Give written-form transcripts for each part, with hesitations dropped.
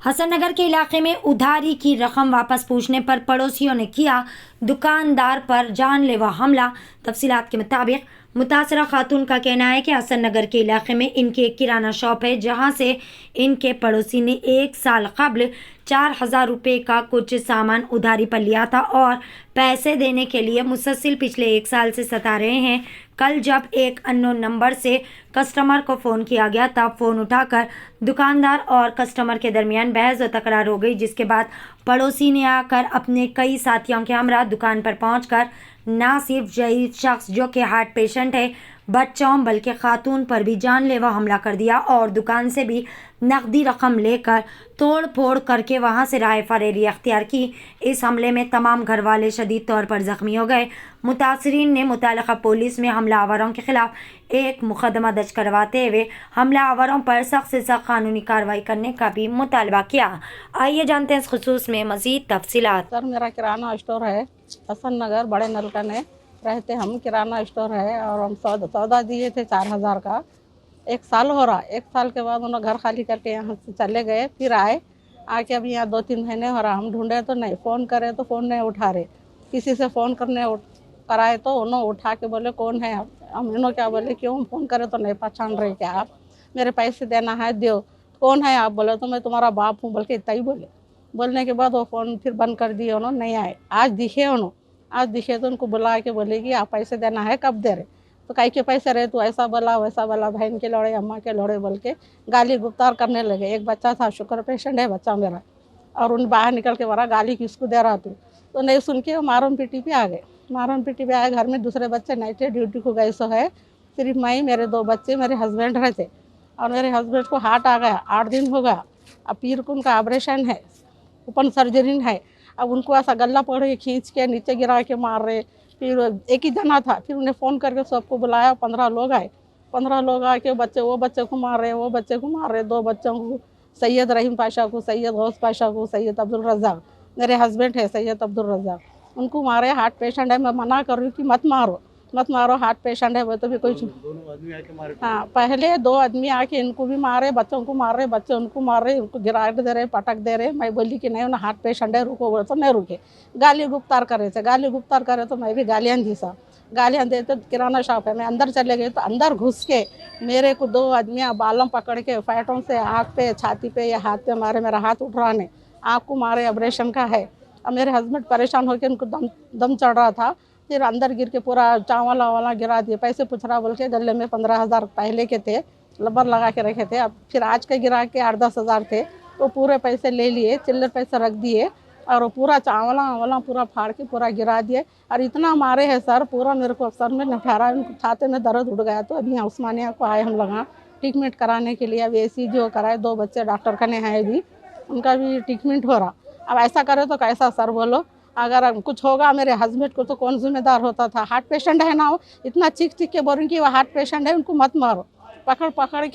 हसन नगर के इलाके में उधारी की रकम वापस पूछने पर पड़ोसियों ने किया दुकानदार पर जानलेवा हमला। तफसीलात के मुताबिक मुतासरा खातून का कहना है कि हसन नगर के इलाके में इनकी एक किराना शॉप है, जहां से इनके पड़ोसी ने 1 साल कबल 4,000 रुपये का कुछ सामान उधारी पर लिया था और पैसे देने के लिए मुसलसल पिछले 1 साल से सता रहे हैं। कल जब एक अननोन नंबर से कस्टमर को फ़ोन किया गया, तब फ़ोन उठाकर दुकानदार और कस्टमर के दरमियान बहस व तकरार हो गई, जिसके बाद पड़ोसी ने आकर अपने कई साथियों के हमरा दुकान पर पहुंचकर ना सिर्फ यही शख्स जो कि हार्ट पेशेंट है बच्चों बल्कि खातून पर भी जानलेवा हमला कर दिया और दुकान से भी नकदी रकम लेकर तोड़ फोड़ करके वहां से राह फरेरी अख्तियार की। इस हमले में तमाम घर वाले शदीद तौर पर जख्मी हो गए। मुतासरीन ने मुताल्लिका पुलिस में हमलावरों के खिलाफ एक मुकदमा दर्ज करवाते हुए हमलावरों पर सख्त से सख्त कानूनी कार्रवाई करने का भी मुतालबा किया। आइए जानते हैं इस खुसूस में मजीद तफसीलात। सर, मेरा किराना स्टोर है हसन नगर बड़े नलकने रहते हम। किराना स्टोर है और हम सौदा दिए थे 4,000 का। 1 साल हो रहा। 1 साल के बाद उन्होंने घर खाली करके यहाँ से चले गए, फिर आए। आके अभी यहाँ 2-3 महीने हो रहा। हम ढूंढे तो नहीं, फ़ोन करे तो फ़ोन नहीं उठा रहे। किसी से फ़ोन कराए तो उन्होंने उठा के बोले कौन है आप। हम इन्हों क्या बोले क्यों फ़ोन करे तो नहीं पहचान रहे क्या आप, मेरे पैसे देना है दो। कौन है आप, बोले तो मैं तुम्हारा बाप हूँ, बल्कि इतना ही बोले। बोलने के बाद वो फ़ोन फिर बंद कर दिए उन्होंने, नहीं आए। आज दिखे तो उनको बुला के बोले कि आप पैसे देना है, कब दे रहे। तो काहे के पैसे रहे, तो ऐसा बोला वैसा बोला, बहन के लड़े अम्मा के लड़े बोल के गाली गुप्तार करने लगे। एक बच्चा था, शुगर पेशेंट है बच्चा मेरा, और उन बाहर निकल के बोला गाली किसको दे रहा तू। तो नहीं सुन के मारम पीटी पे आ गए। घर में दूसरे बच्चे नाइट ड्यूटी को गए सो है। सिर्फ मैं, मेरे 2 बच्चे, मेरे हस्बैंड रहते। और मेरे हस्बैंड को हार्ट आ गया, 8 दिन हो गया। अब पीर को उनका ऑपरेशन है, ओपन सर्जरी है। अब उनको ऐसा गला पकड़ के खींच के नीचे गिरा के मार रहे। फिर एक ही जना था, फिर उन्हें फ़ोन करके सबको बुलाया। 15 लोग आए। 15 लोग आके वो बच्चे को मार रहे। 2 बच्चों को, सैयद रहीम पाशा को, सैयद गौस पाशा को, सैयद अब्दुल रज़ाक, मेरे हस्बैंड है सैयद अब्दुल रज़ाक, उनको मारे। हार्ट पेशेंट है। मैं मना कर रही हूँ कि मत मारो, हार्ट पेशेंट है वो। तो भी कोई दोनों आदमी आके मारे। हाँ, पहले 2 आदमी आके इनको भी मारे, बच्चों को मार रहे, बच्चे उनको मार रहे, उनको गिरा दे रहे, पटक दे रहे। मैं बोली कि नहीं, उन्हें हार्ट पेशेंट है, रुको, बोले तो नहीं रुके। गाली गुप्तार करे तो मैं भी गालियाँ दी साहब। गालियाँ देते। किराना शॉप है, मैं अंदर चले गए तो अंदर घुस के मेरे को 2 आदमी बालों पकड़ के फैटों से आँख पे, छाती पे या हाथ पे मारे। मेरा हाथ उठ रहा नहीं, आँख को मारे, ऑपरेशन का है। अब मेरे हस्बैंड परेशान होकर उनको दम चढ़ रहा था। फिर अंदर गिर के पूरा चावला वाला गिरा दिए। पैसे पूछ रहा बोल के गले में 15,000 पहले के थे, लबर लगा के रखे थे। अब फिर आज के गिरा के 8-10 हज़ार थे, तो पूरे पैसे ले लिए, चिल्लर पैसे रख दिए और वो पूरा चावला वाला पूरा फाड़ के पूरा गिरा दिए। और इतना मारे हैं सर, पूरा मेरे को सर में ठहरा, छाते में दर्द उठ गया। तो अभी यहाँ उस्मानिया को आए हम लोग ट्रीटमेंट कराने के लिए। अब ECG कराए, 2 बच्चे डॉक्टर खाने हैं अभी, उनका भी ट्रीटमेंट हो रहा। अब ऐसा करे तो कैसा सर बोलो। अगर कुछ होगा मेरे हस्बैंड को तो कौन जिम्मेदार होता था। हार्ट पेशेंट है ना, वो इतना चीख के बोल कि वो हार्ट पेशेंट है, उनको मत मारो। पकड़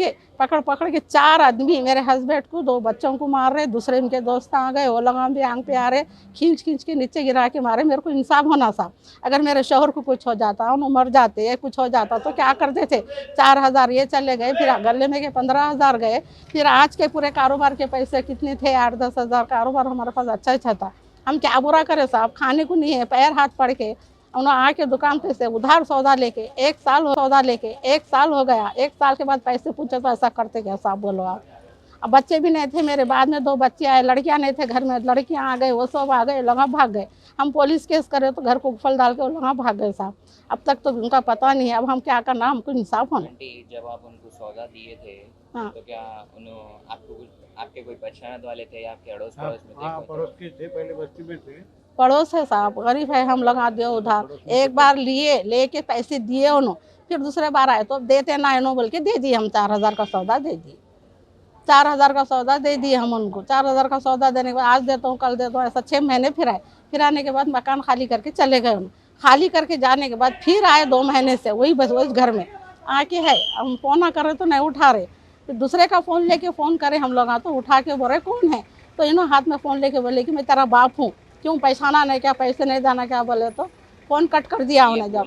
के 4 आदमी मेरे हस्बैंड को, 2 बच्चों को मार रहे। दूसरे उनके दोस्त आ गए, वो लगा भी आंख पे आ रहे, खींच के नीचे गिरा के मारे। मेरे को इंसाफ होना साहब। अगर मेरे शोहर को कुछ हो जाता, उन्हें मर जाते या कुछ हो जाता तो क्या करते थे। 4,000 ये चले गए, फिर गले में के 15,000 गए। फिर आज के पूरे कारोबार के पैसे कितने थे, 8-10 हज़ार। कारोबार हमारे पास अच्छा था। हम क्या बुरा करें साहब, खाने को नहीं है, पैर हाथ पड़ के उन्होंने आके दुकान पे से उधार सौदा लेके 1 साल हो गया। 1 साल के बाद पैसे पूछे तो ऐसा करते क्या साहब, बोलो आप। अब बच्चे भी नहीं थे मेरे, बाद में 2 बच्चे आए। लड़कियां नहीं थे घर में, लड़कियां आ गए, वो सब आ गए, लगा भाग गए। हम पुलिस केस करे तो घर को फल डाल के लगा भाग गए साहब। अब तक तो उनका पता नहीं है। अब हम क्या करना, हमको इंसाफ होना। जब आप उनको सौदा दिए थे, हाँ। तो क्या आपके कोई पहचान वाले थे या आपके अड़ोस पड़ोस में थे? हाँ, पड़ोस के थे, पहले बस्ती में थे। पड़ोस है साहब, गरीब है, हम लगा दिए उधार। एक बार लेके पैसे दिए उन्होंने, फिर दूसरे बार आए तो देते ना इन्हों बोल के दे दिए। हम 4,000 का सौदा दे दिए। 4,000 का सौदा दे दिए हम उनको। 4,000 का सौदा देने के बाद आज देता हूँ कल देता हूँ, ऐसा 6 महीने फिर आए। फिर आने के बाद मकान खाली करके चले गए। खाली करके जाने के बाद फिर आए 2 महीने से, वही घर में आके है। हम फ़ोन कर रहे तो नहीं उठा रहे। फिर दूसरे का फ़ोन लेके फ़ोन करे हम लोग, तो उठा के बोले कौन है। तो इन्हों हाथ में फ़ोन लेके बोले कि मैं तेरा बाप हूँ, क्यों पहचाना नहीं क्या, पैसे नहीं देना क्या, बोले तो फ़ोन कट कर दिया उन्हें। जब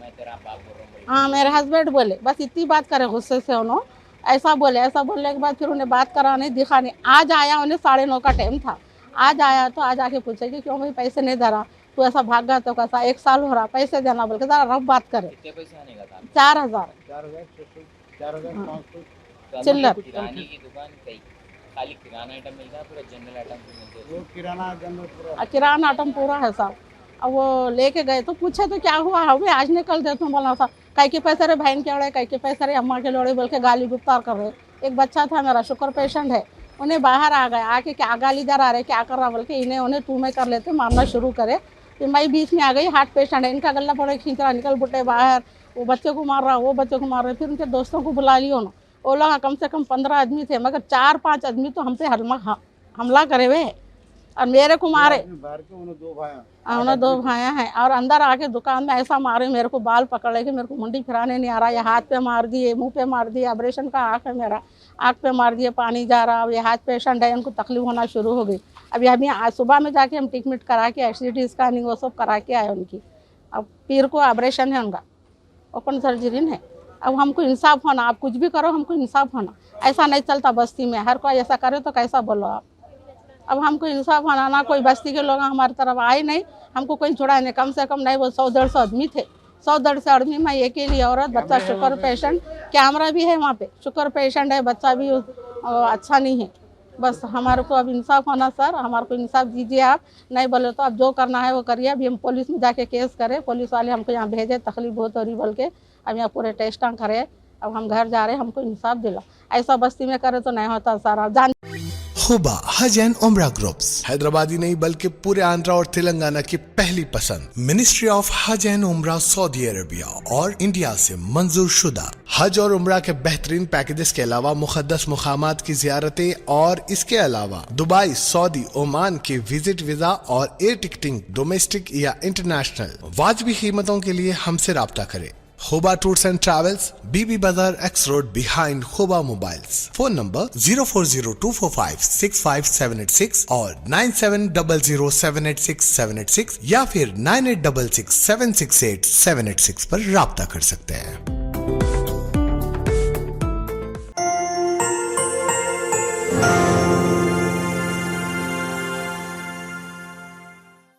मैं तेरा बाप बोल रहा हूँ, हाँ, मेरे हस्बैंड बोले, बस इतनी बात करे गुस्से से उन्होंने। ऐसा बोलने के बाद फिर उन्हें बात करा नहीं, दिखा नहीं। आज आया, उन्हें 9:30 का टाइम था। आज आया तो आज आके पूछे कि क्यों भाई पैसे नहीं दे रहा, तू ऐसा भाग गया तो कैसा, 1 साल हो रहा, पैसे देना बोल के जरा रफ बात करे। कितने पैसे आने का था? 4,000 4,500 चिल्लर। किराने की दुकान कहीं खाली किराना आइटम मिलता है, पूरा जनरल आइटम भी मिलते हैं? वो किराना जनरल पूरा किराना आइटम पूरा है साहब। अब वो लेके गए तो पूछे तो क्या हुआ, हमें आज निकल दे, तुम बोला था कई के पैसे रे बहन के लोड़े, कई के पैसे रे अम्मा के लोड़े बोल के गाली गुप्तार कर रहे। एक बच्चा था मेरा, शुगर पेशेंट है, उन्हें बाहर आ गए, आके क्या गाली दे रहा रहे, क्या कर रहा बोल के इन्हें उन्हें टू में कर लेते, मारना शुरू करे। फिर मैं बीच में आ गई, हार्ट पेशेंट है, इनका गला पड़े खींच रहा, निकल बुटे बाहर, वो बच्चे को मार रहा, वो बच्चे को मार रहे। फिर उनके दोस्तों को बुला लियो ना, वो लोग कम से कम 15 आदमी थे, मगर 4-5 आदमी तो हम पे हमला करे हुए और मेरे को मारे। बाहर के उन्हें 2 भाई उन्हें 2 भाइयाँ हैं और अंदर आके दुकान में ऐसा मारे, मेरे को बाल पकड़े कि मेरे को मुंडी फिराने नहीं आ रहा। ये हाथ पे मार दिए, मुंह पे मार दिए, ऑपरेशन का आँख है मेरा, आँख पे मार दिए, पानी जा रहा। अब ये हाथ पेशेंट है, उनको तकलीफ होना शुरू हो गई। अभी आज सुबह में जाके हम ट्रीटमेंट करा के एसिडिटी स्कैनिंग वो सब करा के आए उनकी। अब पीर को ऑपरेशन है उनका, ओपन सर्जरी है। अब हमको इंसाफ होना, आप कुछ भी करो हमको इंसाफ होना, ऐसा नहीं चलता बस्ती में, हर कोई ऐसा करे तो कैसा बोलो आप। अब हमको इंसाफ होना, ना कोई बस्ती के लोग हमारी तरफ आए नहीं, हमको कोई छुड़ा नहीं। कम से कम नहीं वो 100-150 आदमी थे, 100-150 आदमी में अकेली औरत, बच्चा शुगर पेशेंट, कैमरा भी है वहाँ पे, शुगर पेशेंट है, बच्चा भी अच्छा नहीं है। बस हमारे को अब इंसाफ होना सर, हमारे को इंसाफ दीजिए आप, नहीं बोले तो अब जो करना है वो करिए। अभी हम पुलिस में जाके केस करें, पुलिस वाले हमको यहाँ भेजे, तकलीफ बहुत हो रही बोल के, अब यहाँ पूरे टेस्ट करे। अब हम घर जा रहे हैं, हमको इंसाफ दिला, ऐसा बस्ती में करे तो नहीं होता सर। आप जान हुबा हज एंड उम्रा ग्रुप्स हैदराबादी नहीं बल्कि पूरे आंध्रा और तेलंगाना की पहली पसंद। मिनिस्ट्री ऑफ हज एंड उम्रा सऊदी अरेबिया और इंडिया से मंजूर शुदा। हज और उम्रा के बेहतरीन पैकेजेस के अलावा मुकद्दस मुकामात की जियारतें और इसके अलावा दुबई, सऊदी, ओमान के विजिट वीजा और एयर टिकटिंग डोमेस्टिक या इंटरनेशनल वाजिबी कीमतों के लिए हमसे राब्ता करें। Huba Tours and Travels, BB Bazar X Road behind Huba Mobiles. Phone number 0402456576 और 9700786786 या फिर 9866768786 पर राब्ता कर सकते हैं।